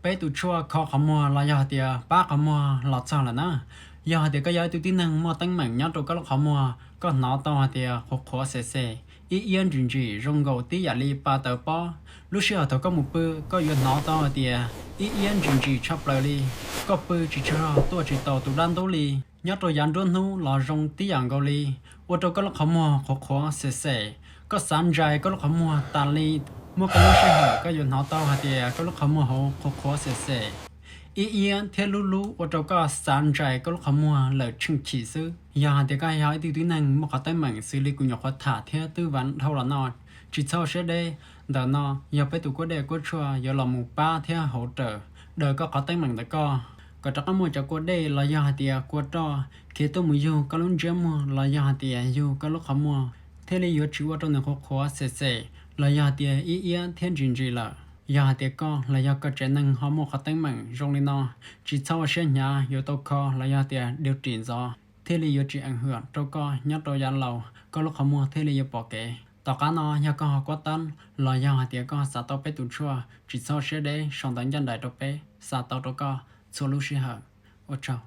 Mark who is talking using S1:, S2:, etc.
S1: bé tụ chua khó khó mua là giờ thì ba khó mua lọt sao là nó giờ thì cái giờ tụ tin năng mua tăng mạnh nhớ tụ có khó mua có nó to thì khó sẽ ý yên chuyện gì rong gầu tí giả li ba tờ po lúc xưa tụ có một bữa có yên nó to thì ý yên chuyện gì chắp lời li có bữa chỉ cho tôi chỉ tàu tụ đan tố li nhớ tụ dàn đốn nu là rong tí dạng gầu li ô tụ có khó mua khó sẽ có sám dài có khó mua tàn li mua cái lúc xưa có yên nó to thì có lúc khó mua khó sẽ ý yên theo lú ô tô có sám dài có lúc khó mua lời chừng chỉ sư giờ thì cái hỏi tiêu năng một cái tay mảnh xử lý của nhà khoa thả theo tư vấn thâu là nọ chỉ sau sẽ đây đợt nọ giờ phải tụ có đề có chua giờ là một ba theo hỗ trợ đời có tay mảnh đã có chắc có mua cho cô đây là giờ thì cô cho khi tôi mua vô có lúc chưa mua là giờ thì vô có lúc khó mua thế là giờ chịu trong này khó sẽ là giờ thì ý yên thiên trình gì là giờ thì có là giờ có trẻ năng họ mua tay mảnh trong này nọ chỉ sau sẽ nhà giờ tôi có là giờ thì điều chỉnh do thế là giờ chỉ ảnh hưởng tôi có nhớ tôi dàn lầu có lúc họ mua thế là giờ bỏ kệ tao cá nó nhà con họ quá tân là giờ thì có sao tao bé tụt chua chỉ sau sẽ để xong đánh chân đại tao bé sao tao có solution hả ô chào